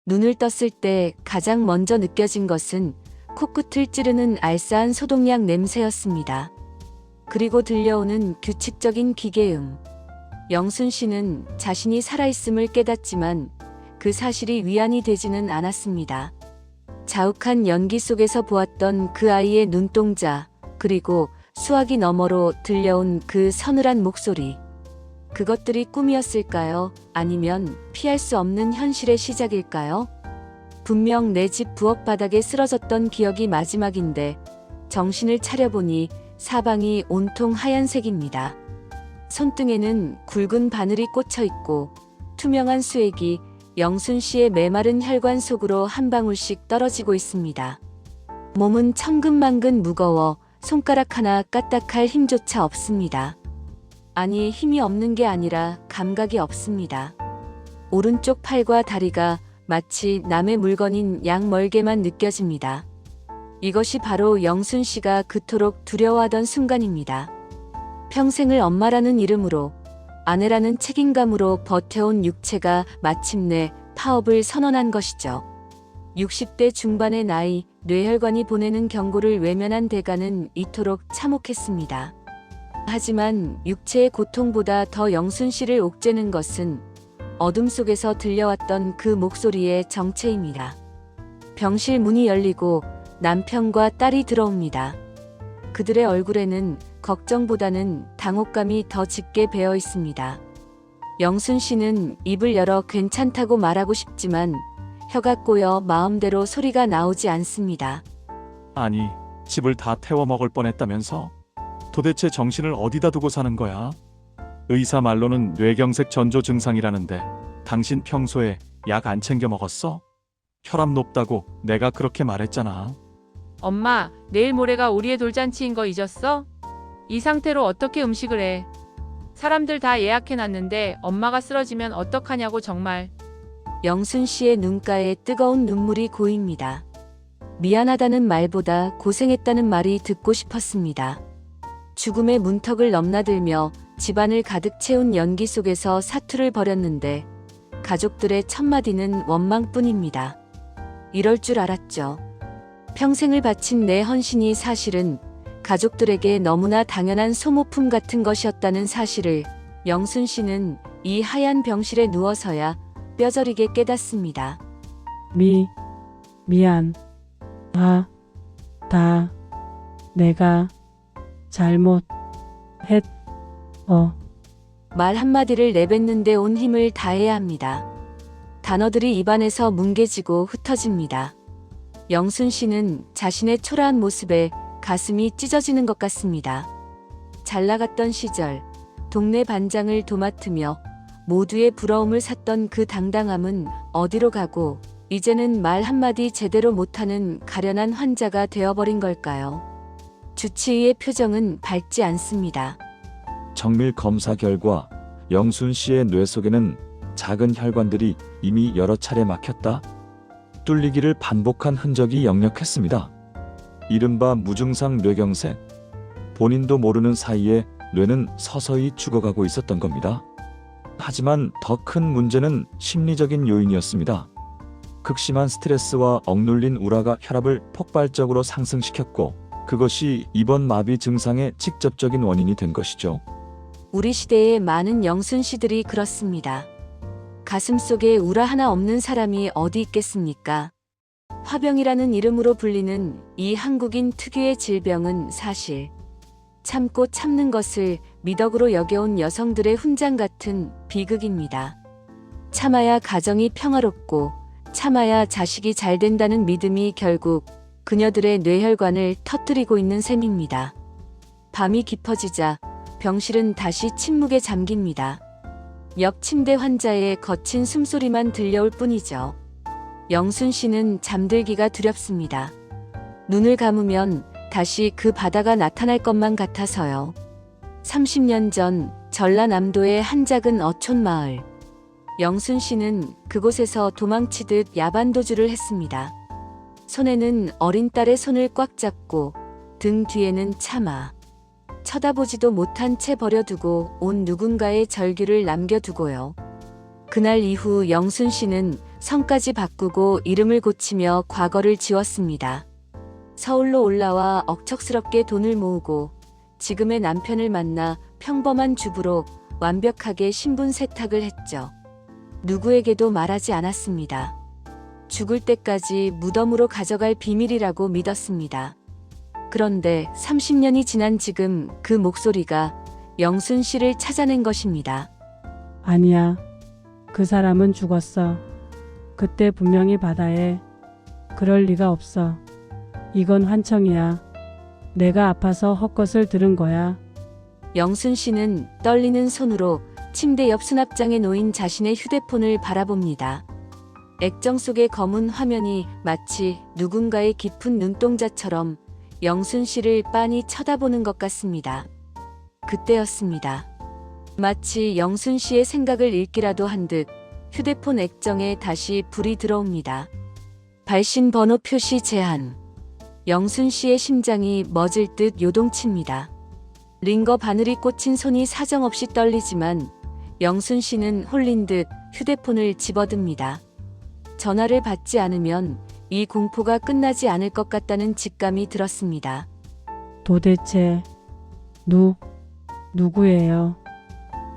눈을 떴을 때 가장 먼저 느껴진 것은 코끝을 찌르는 알싸한 소독약 냄새였습니다. 그리고 들려오는 규칙적인 기계음. 영순 씨는 자신이 살아있음을 깨닫지만 그 사실이 위안이 되지는 않았습니다. 자욱한 연기 속에서 보았던 그 아이의 눈동자, 그리고 수화기 너머로 들려온 그 서늘한 목소리. 그것들이 꿈이었을까요? 아니면 피할 수 없는 현실의 시작일까요? 분명 내 집 부엌 바닥에 쓰러졌던 기억이 마지막인데 정신을 차려보니 사방이 온통 하얀색입니다. 손등에는 굵은 바늘이 꽂혀 있고 투명한 수액이 영순 씨의 메마른 혈관 속으로 한 방울씩 떨어지고 있습니다. 몸은 천근만근 무거워 손가락 하나 까딱할 힘조차 없습니다. 아니, 힘이 없는 게 아니라 감각이 없습니다. 오른쪽 팔과 다리가 마치 남의 물건인 양 멀게만 느껴집니다. 이것이 바로 영순 씨가 그토록 두려워하던 순간입니다. 평생을 엄마라는 이름으로, 아내라는 책임감으로 버텨온 육체가 마침내 파업을 선언한 것이죠. 60대 중반의 나이, 뇌혈관이 보내는 경고를 외면한 대가는 이토록 참혹했습니다. 하지만 육체의 고통보다 더 영순 씨를 옥죄는 것은 어둠 속에서 들려왔던 그 목소리의 정체입니다. 병실 문이 열리고 남편과 딸이 들어옵니다. 그들의 얼굴에는 걱정보다는 당혹감이 더 짙게 배어 있습니다. 영순 씨는 입을 열어 괜찮다고 말하고 싶지만 혀가 꼬여 마음대로 소리가 나오지 않습니다. 아니, 집을 다 태워 먹을 뻔했다면서? 도대체 정신을 어디다 두고 사는 거야? 의사 말로는 뇌경색 전조 증상이라는데 당신 평소에 약 안 챙겨 먹었어? 혈압 높다고 내가 그렇게 말했잖아. 엄마, 내일 모레가 우리의 돌잔치인 거 잊었어? 이 상태로 어떻게 음식을 해? 사람들 다 예약해놨는데 엄마가 쓰러지면 어떡하냐고 정말. 영순 씨의 눈가에 뜨거운 눈물이 고입니다. 미안하다는 말보다 고생했다는 말이 듣고 싶었습니다. 죽음의 문턱을 넘나들며 집안을 가득 채운 연기 속에서 사투를 벌였는데 가족들의 첫마디는 원망뿐입니다. 이럴 줄 알았죠. 평생을 바친 내 헌신이 사실은 가족들에게 너무나 당연한 소모품 같은 것이었다는 사실을 영순 씨는 이 하얀 병실에 누워서야 뼈저리게 깨닫습니다. 미안. 다 내가 말 한마디를 내뱉는데 온 힘을 다해야 합니다. 단어들이 입안에서 뭉개지고 흩어집니다. 영순 씨는 자신의 초라한 모습에 가슴이 찢어지는 것 같습니다. 잘 나갔던 시절, 동네 반장을 도맡으며 모두의 부러움을 샀던 그 당당함은 어디로 가고 이제는 말 한마디 제대로 못하는 가련한 환자가 되어버린 걸까요? 주치의의 표정은 밝지 않습니다. 정밀 검사 결과 영순 씨의 뇌 속에는 작은 혈관들이 이미 여러 차례 막혔다. 뚫리기를 반복한 흔적이 역력했습니다. 이른바 무증상 뇌경색. 본인도 모르는 사이에 뇌는 서서히 죽어가고 있었던 겁니다. 하지만 더 큰 문제는 심리적인 요인이었습니다. 극심한 스트레스와 억눌린 우라가 혈압을 폭발적으로 상승시켰고 그것이 입원 마비 증상의 직접적인 원인이 된 것이죠. 우리 시대의 많은 영순 씨들이 그렇습니다. 가슴속에 우라 하나 없는 사람이 어디 있겠습니까? 화병이라는 이름으로 불리는 이 한국인 특유의 질병은 사실 참고 참는 것을 미덕으로 여겨온 여성들의 훈장 같은 비극입니다. 참아야 가정이 평화롭고 참아야 자식이 잘 된다는 믿음이 결국 그녀들의 뇌혈관을 터뜨리고 있는 셈입니다. 밤이 깊어지자 병실은 다시 침묵에 잠깁니다. 옆 침대 환자의 거친 숨소리만 들려올 뿐이죠. 영순 씨는 잠들기가 두렵습니다. 눈을 감으면 다시 그 바다가 나타날 것만 같아서요. 30년 전 전라남도의 한 작은 어촌 마을. 영순 씨는 그곳에서 도망치듯 야반도주를 했습니다. 손에는 어린 딸의 손을 꽉 잡고 등 뒤에는 차마. 쳐다보지도 못한 채 버려두고 온 누군가의 절규를 남겨두고요. 그날 이후 영순 씨는 성까지 바꾸고 이름을 고치며 과거를 지웠습니다. 서울로 올라와 억척스럽게 돈을 모으고 지금의 남편을 만나 평범한 주부로 완벽하게 신분 세탁을 했죠. 누구에게도 말하지 않았습니다. 죽을 때까지 무덤으로 가져갈 비밀이라고 믿었습니다. 그런데 30년이 지난 지금 그 목소리가 영순 씨를 찾아낸 것입니다. 아니야. 그 사람은 죽었어. 그때 분명히 바다에. 그럴 리가 없어. 이건 환청이야. 내가 아파서 헛것을 들은 거야. 영순 씨는 떨리는 손으로 침대 옆 수납장에 놓인 자신의 휴대폰을 바라봅니다. 액정 속의 검은 화면이 마치 누군가의 깊은 눈동자처럼 영순 씨를 빤히 쳐다보는 것 같습니다. 그때였습니다. 마치 영순 씨의 생각을 읽기라도 한 듯 휴대폰 액정에 다시 불이 들어옵니다. 발신 번호 표시 제한. 영순 씨의 심장이 멎을 듯 요동칩니다. 링거 바늘이 꽂힌 손이 사정없이 떨리지만 영순 씨는 홀린 듯 휴대폰을 집어듭니다. 전화를 받지 않으면 이 공포가 끝나지 않을 것 같다는 직감이 들었습니다. 도대체 누구예요?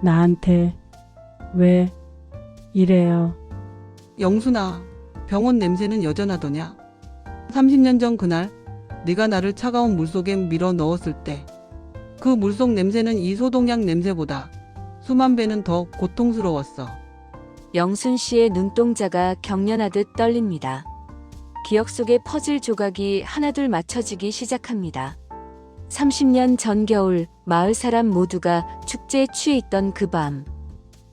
나한테 왜 이래요? 영순아, 병원 냄새는 여전하더냐? 30년 전 그날 네가 나를 차가운 물속에 밀어 넣었을 때 그 물속 냄새는 이 소독약 냄새보다 수만 배는 더 고통스러웠어. 영순 씨의 눈동자가 경련하듯 떨립니다. 기억 속의 퍼즐 조각이 하나둘 맞춰지기 시작합니다. 30년 전 겨울 마을 사람 모두가 축제에 취해 있던 그 밤,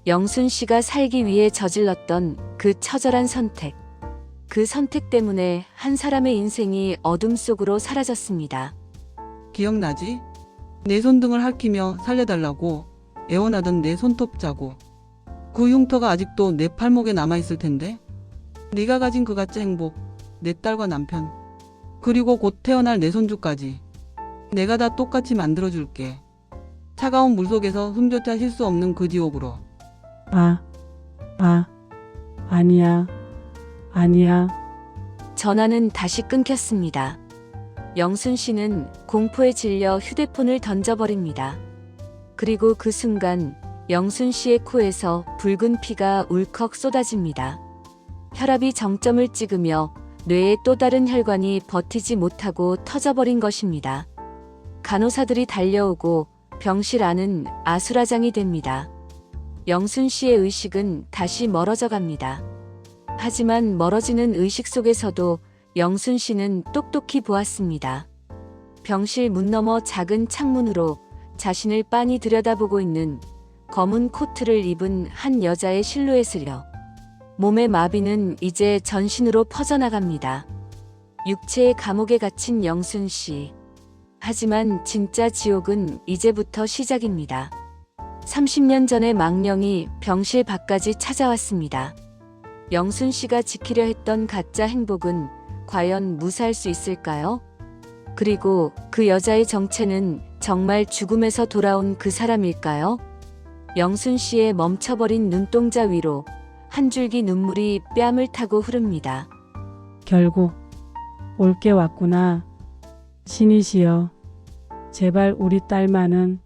영순 씨가 살기 위해 저질렀던 그 처절한 선택. 그 선택 때문에 한 사람의 인생이 어둠 속으로 사라졌습니다. 기억나지? 내 손등을 핥히며 살려달라고 애원하던 내 손톱 자국. 그 흉터가 아직도 내 팔목에 남아있을 텐데. 네가 가진 그 가짜 행복, 내 딸과 남편, 그리고 곧 태어날 내 손주까지 내가 다 똑같이 만들어줄게. 차가운 물속에서 숨조차 쉴 수 없는 그 지옥으로. 아니야. 전화는 다시 끊겼습니다. 영순 씨는 공포에 질려 휴대폰을 던져버립니다. 그리고 그 순간 영순 씨의 코에서 붉은 피가 울컥 쏟아집니다. 혈압이 정점을 찍으며 뇌의 또 다른 혈관이 버티지 못하고 터져버린 것입니다. 간호사들이 달려오고 병실 안은 아수라장이 됩니다. 영순 씨의 의식은 다시 멀어져 갑니다. 하지만 멀어지는 의식 속에서도 영순 씨는 똑똑히 보았습니다. 병실 문 너머 작은 창문으로 자신을 빤히 들여다보고 있는 검은 코트를 입은 한 여자의 실루엣을요. 몸의 마비는 이제 전신으로 퍼져나갑니다. 육체의 감옥에 갇힌 영순 씨. 하지만 진짜 지옥은 이제부터 시작입니다. 30년 전의 망령이 병실 밖까지 찾아왔습니다. 영순 씨가 지키려 했던 가짜 행복은 과연 무사할 수 있을까요? 그리고 그 여자의 정체는 정말 죽음에서 돌아온 그 사람일까요? 영순 씨의 멈춰버린 눈동자 위로 한 줄기 눈물이 뺨을 타고 흐릅니다. 결국 올 게 왔구나. 신이시여. 제발 우리 딸만은